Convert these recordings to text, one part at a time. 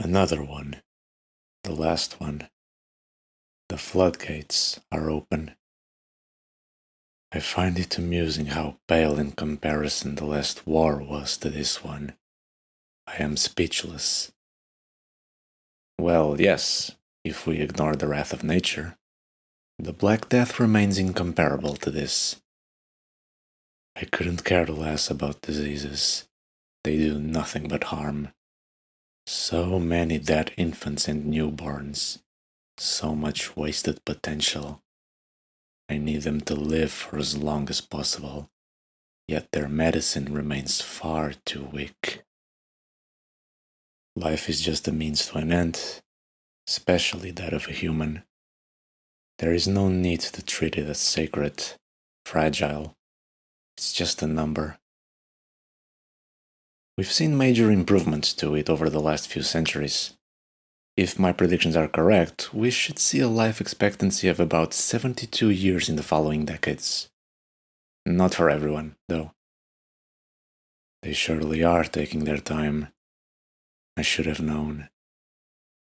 Another one. The last one. The floodgates are open. I find it amusing how pale in comparison the last war was to this one. I am speechless. Well, yes, if we ignore the wrath of nature. The Black Death remains incomparable to this. I couldn't care less about diseases. They do nothing but harm. So many dead infants and newborns. So much wasted potential. I need them to live for as long as possible, yet their medicine remains far too weak. Life is just a means to an end, especially that of a human. There is no need to treat it as sacred, fragile. It's just a number. We've seen major improvements to it over the last few centuries. If my predictions are correct, we should see a life expectancy of about 72 years in the following decades. Not for everyone, though. They surely are taking their time. I should have known.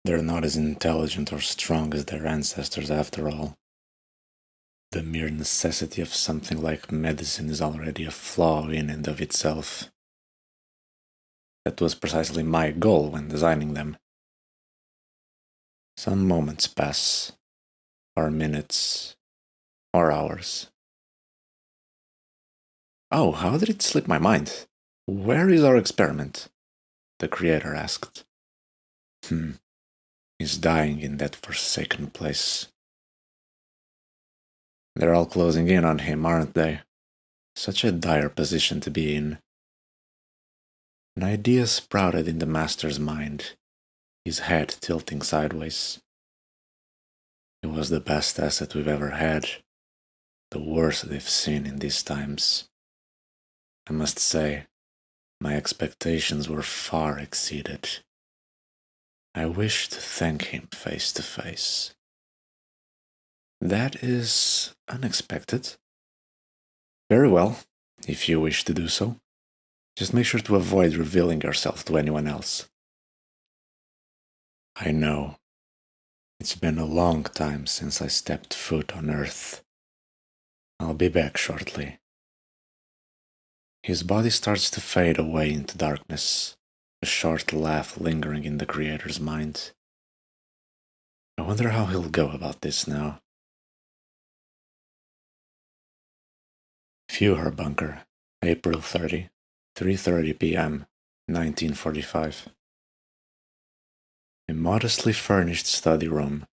They're not as intelligent or strong as their ancestors after all. The mere necessity of something like medicine is already a flaw in and of itself. That was precisely my goal when designing them. Some moments pass, or minutes, or hours. Oh, how did it slip my mind? Where is our experiment? The creator asked. He's dying in that forsaken place. They're all closing in on him, aren't they? Such a dire position to be in. An idea sprouted in the master's mind, his head tilting sideways. It was the best asset we've ever had, the worst they've seen in these times. I must say, my expectations were far exceeded. I wish to thank him face to face. That is unexpected. Very well, if you wish to do so. Just make sure to avoid revealing yourself to anyone else. I know. It's been a long time since I stepped foot on Earth. I'll be back shortly. His body starts to fade away into darkness, a short laugh lingering in the creator's mind. I wonder how he'll go about this now. Viewer Bunker, April 30, 3:30 p.m., 1945. A modestly furnished study room,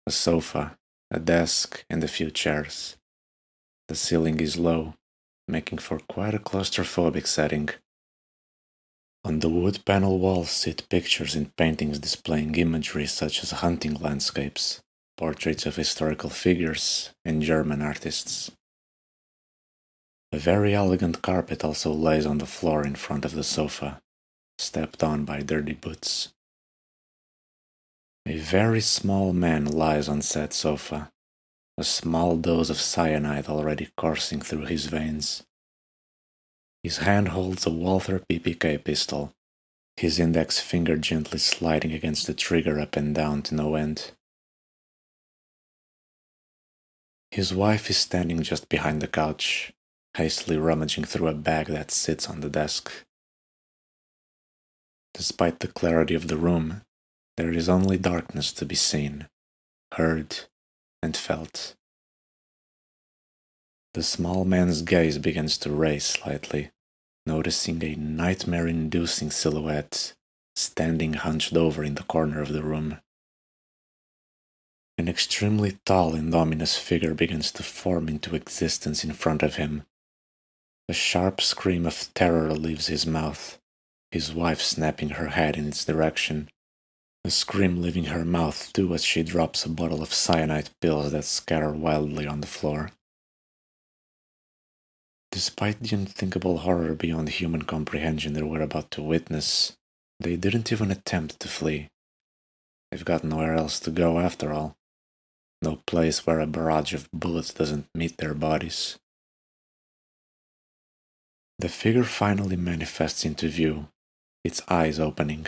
a sofa, a desk, and a few chairs. The ceiling is low, making for quite a claustrophobic setting. On the wood panel walls sit pictures and paintings displaying imagery such as hunting landscapes, portraits of historical figures, and German artists. A very elegant carpet also lays on the floor in front of the sofa, stepped on by dirty boots. A very small man lies on said sofa, a small dose of cyanide already coursing through his veins. His hand holds a Walther PPK pistol, his index finger gently sliding against the trigger up and down to no end. His wife is standing just behind the couch, hastily rummaging through a bag that sits on the desk. Despite the clarity of the room, there is only darkness to be seen, heard, and felt. The small man's gaze begins to race slightly, noticing a nightmare-inducing silhouette standing hunched over in the corner of the room. An extremely tall and ominous figure begins to form into existence in front of him. A sharp scream of terror leaves his mouth, his wife snapping her head in its direction, a scream leaving her mouth too as she drops a bottle of cyanide pills that scatter wildly on the floor. Despite the unthinkable horror beyond human comprehension they were about to witness, they didn't even attempt to flee. They've got nowhere else to go after all. No place where a barrage of bullets doesn't meet their bodies. The figure finally manifests into view, its eyes opening.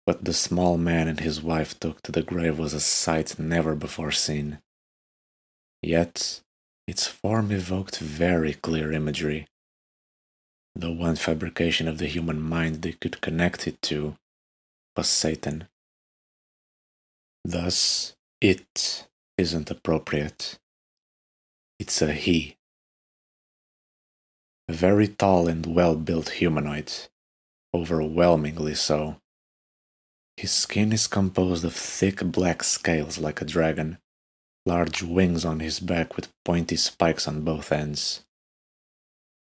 What the small man and his wife took to the grave was a sight never before seen. Yet, its form evoked very clear imagery. The one fabrication of the human mind they could connect it to was Satan. Thus, it isn't appropriate. It's a he. A very tall and well-built humanoid, overwhelmingly so. His skin is composed of thick black scales like a dragon, large wings on his back with pointy spikes on both ends.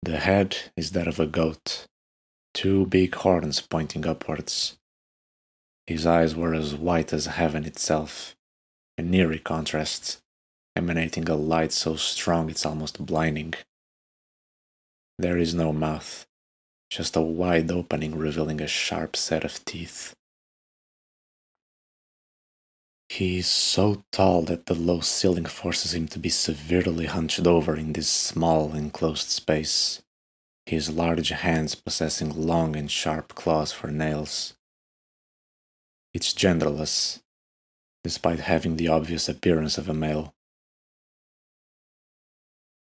The head is that of a goat, two big horns pointing upwards. His eyes were as white as heaven itself, an eerie contrast, emanating a light so strong it's almost blinding. There is no mouth, just a wide opening revealing a sharp set of teeth. He is so tall that the low ceiling forces him to be severely hunched over in this small enclosed space, his large hands possessing long and sharp claws for nails. It's genderless, despite having the obvious appearance of a male.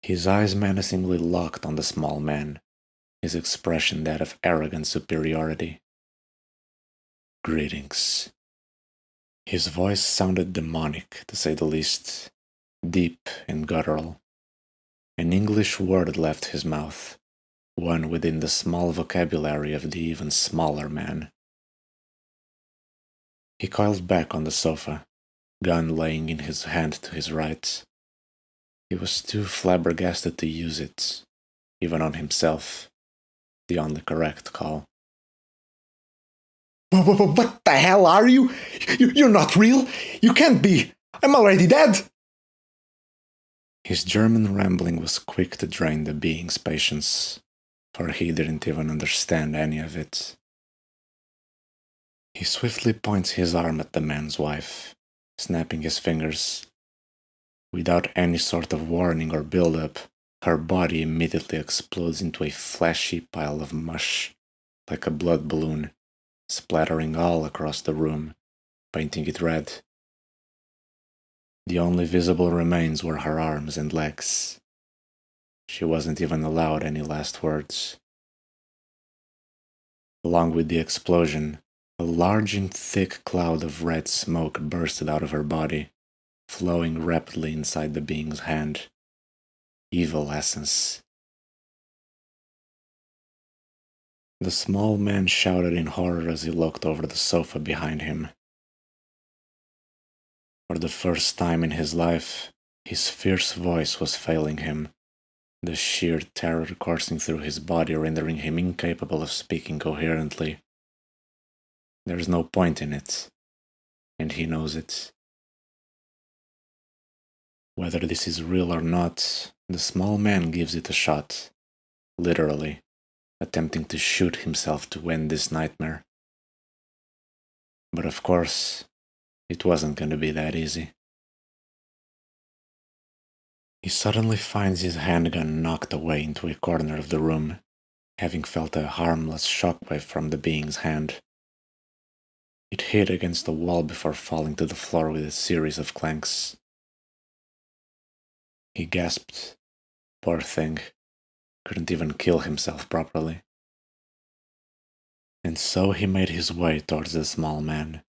His eyes menacingly locked on the small man, his expression that of arrogant superiority. Greetings. His voice sounded demonic, to say the least, deep and guttural. An English word left his mouth, one within the small vocabulary of the even smaller man. He coiled back on the sofa, gun laying in his hand to his right. He was too flabbergasted to use it, even on himself, the only correct call. What the hell are you? You're not real! You can't be! I'm already dead! His German rambling was quick to drain the being's patience, for he didn't even understand any of it. He swiftly points his arm at the man's wife, snapping his fingers. Without any sort of warning or build-up, her body immediately explodes into a fleshy pile of mush, like a blood balloon, splattering all across the room, painting it red. The only visible remains were her arms and legs. She wasn't even allowed any last words. Along with the explosion, a large and thick cloud of red smoke bursted out of her body, flowing rapidly inside the being's hand. Evil essence. The small man shouted in horror as he looked over the sofa behind him. For the first time in his life, his fierce voice was failing him, the sheer terror coursing through his body rendering him incapable of speaking coherently. There's no point in it, and he knows it. Whether this is real or not, the small man gives it a shot, literally, attempting to shoot himself to end this nightmare. But of course, it wasn't going to be that easy. He suddenly finds his handgun knocked away into a corner of the room, having felt a harmless shockwave from the being's hand. It hit against the wall before falling to the floor with a series of clanks. He gasped. Poor thing. Couldn't even kill himself properly. And so he made his way towards the small man,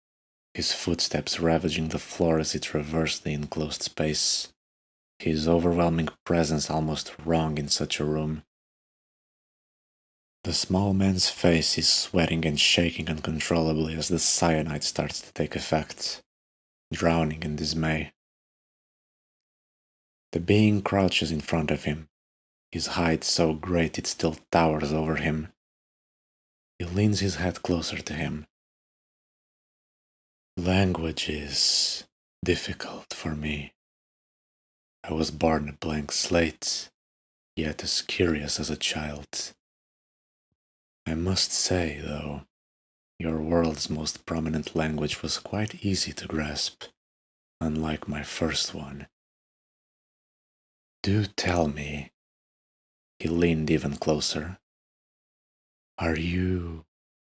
his footsteps ravaging the floor as he traversed the enclosed space, his overwhelming presence almost wrong in such a room. The small man's face is sweating and shaking uncontrollably as the cyanide starts to take effect, drowning in dismay. The being crouches in front of him, his height so great it still towers over him. He leans his head closer to him. Language is difficult for me. I was born a blank slate, yet as curious as a child. I must say, though, your world's most prominent language was quite easy to grasp, unlike my first one. Do tell me. He leaned even closer. Are you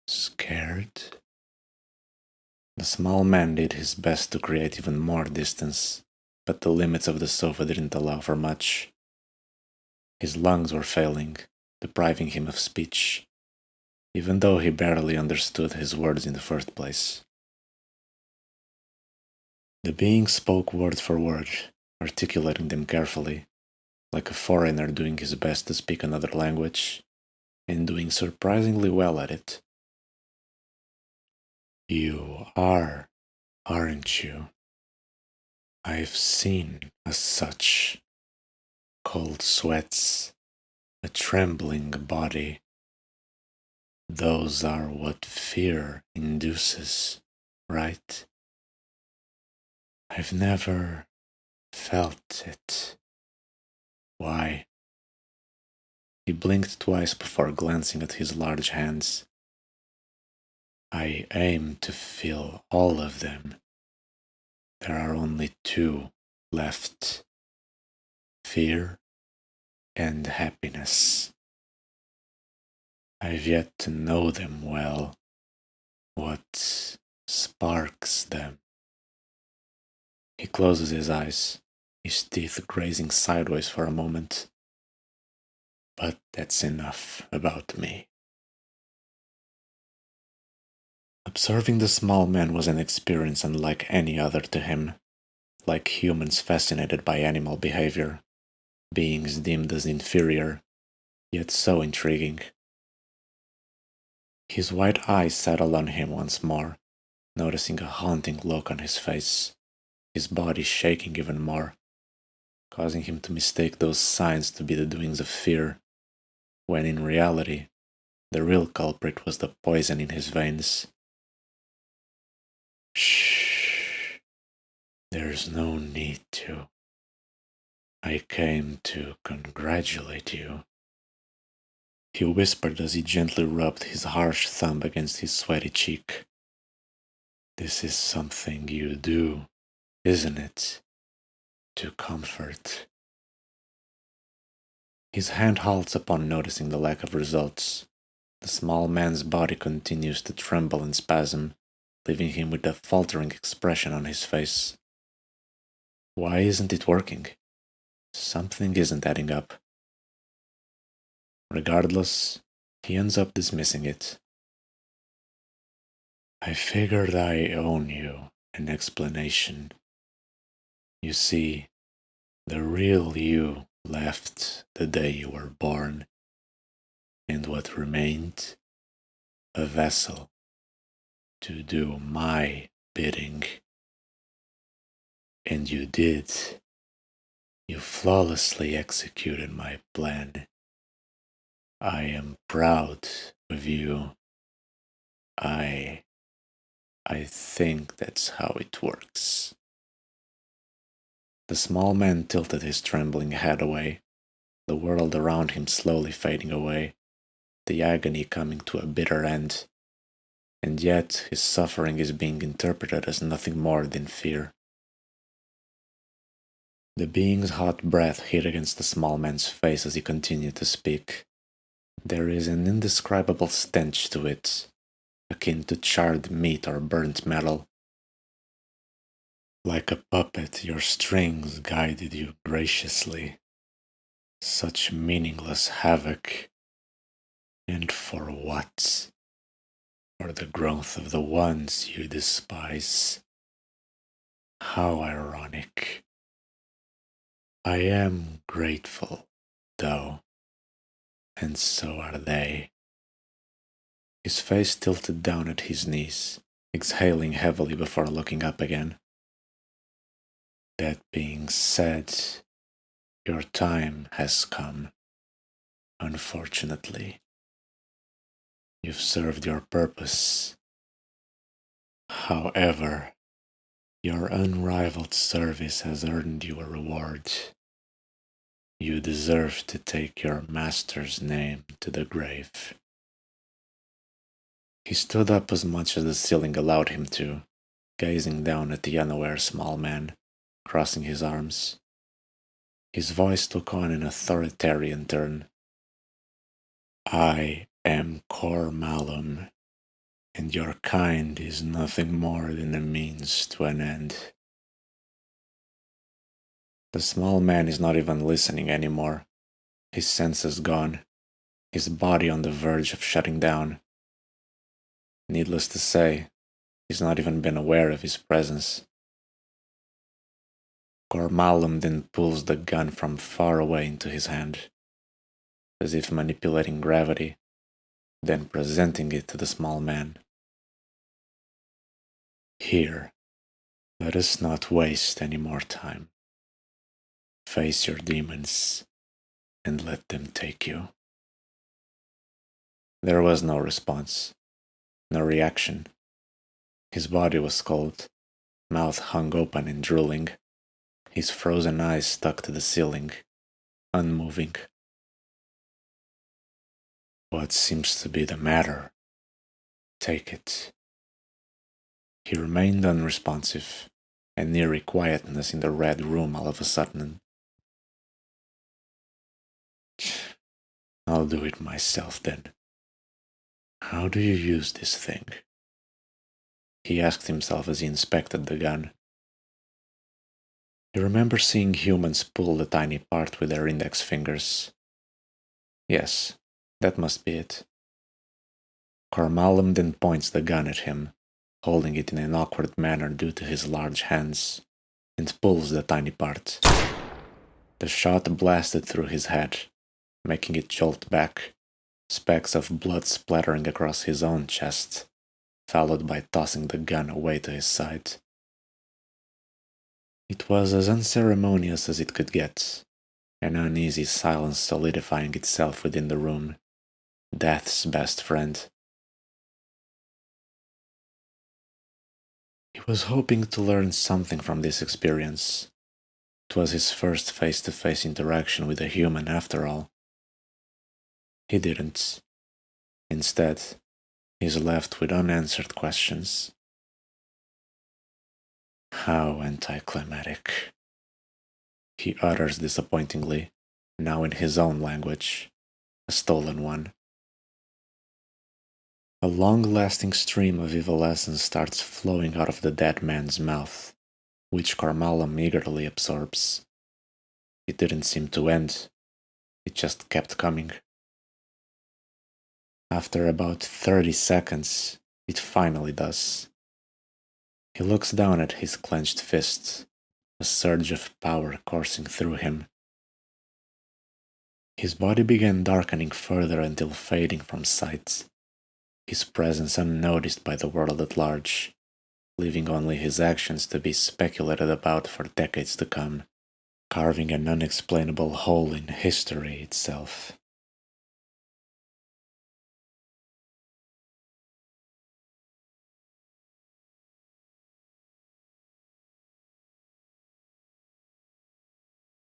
scared? The small man did his best to create even more distance, but the limits of the sofa didn't allow for much. His lungs were failing, depriving him of speech, even though he barely understood his words in the first place. The being spoke word for word, articulating them carefully, like a foreigner doing his best to speak another language, and doing surprisingly well at it. You are, aren't you? I've seen as such. Cold sweats, a trembling body. Those are what fear induces, right? I've never felt it. Why? He blinked twice before glancing at his large hands. I aim to feel all of them. There are only two left: fear and happiness. I've yet to know them well. What sparks them? He closes his eyes, his teeth grazing sideways for a moment. But that's enough about me. Observing the small man was an experience unlike any other to him, like humans fascinated by animal behavior, beings deemed as inferior, yet so intriguing. His white eyes settled on him once more, noticing a haunting look on his face, his body shaking even more, causing him to mistake those signs to be the doings of fear, when in reality, the real culprit was the poison in his veins. Shh. There's no need to. I came to congratulate you. He whispered as he gently rubbed his harsh thumb against his sweaty cheek. This is something you do, isn't it? To comfort. His hand halts upon noticing the lack of results. The small man's body continues to tremble and spasm, leaving him with a faltering expression on his face. Why isn't it working? Something isn't adding up. Regardless, he ends up dismissing it. I figured I owe you an explanation. You see, the real you left the day you were born, and what remained? A vessel to do my bidding. And you did. You flawlessly executed my plan. I am proud of you. I think that's how it works. The small man tilted his trembling head away, the world around him slowly fading away, the agony coming to a bitter end, and yet his suffering is being interpreted as nothing more than fear. The being's hot breath hit against the small man's face as he continued to speak. There is an indescribable stench to it, akin to charred meat or burnt metal. Like a puppet, your strings guided you graciously. Such meaningless havoc. And for what? For the growth of the ones you despise. How ironic. I am grateful, though, and so are they. His face tilted down at his knees, exhaling heavily before looking up again. That being said, your time has come. Unfortunately, you've served your purpose. However, your unrivaled service has earned you a reward. You deserve to take your master's name to the grave. He stood up as much as the ceiling allowed him to, gazing down at the unaware small man, crossing his arms. His voice took on an authoritarian turn. I am Cor Malum, and your kind is nothing more than a means to an end. The small man is not even listening anymore, his senses gone, his body on the verge of shutting down. Needless to say, he's not even been aware of his presence. Gormalum then pulls the gun from far away into his hand, as if manipulating gravity, then presenting it to the small man. Here, let us not waste any more time. Face your demons, and let them take you. There was no response, no reaction. His body was cold, mouth hung open and drooling, his frozen eyes stuck to the ceiling, unmoving. What seems to be the matter? Take it. He remained unresponsive, an eerie quietness in the red room all of a sudden. I'll do it myself then. How do you use this thing? He asked himself as he inspected the gun. He remembered seeing humans pull the tiny part with their index fingers. Yes, that must be it. Gormalum then points the gun at him, holding it in an awkward manner due to his large hands, and pulls the tiny part. The shot blasted through his head, making it jolt back, specks of blood splattering across his own chest, followed by tossing the gun away to his side. It was as unceremonious as it could get, an uneasy silence solidifying itself within the room, death's best friend. He was hoping to learn something from this experience. It was his first face-to-face interaction with a human, after all. He didn't. Instead, he's left with unanswered questions. How anticlimactic, he utters disappointingly, now in his own language, a stolen one. A long-lasting stream of evil essence starts flowing out of the dead man's mouth, which Gormalum eagerly absorbs. It didn't seem to end, it just kept coming. After about 30 seconds, it finally does. He looks down at his clenched fist, a surge of power coursing through him. His body began darkening further until fading from sight, his presence unnoticed by the world at large, leaving only his actions to be speculated about for decades to come, carving an unexplainable hole in history itself.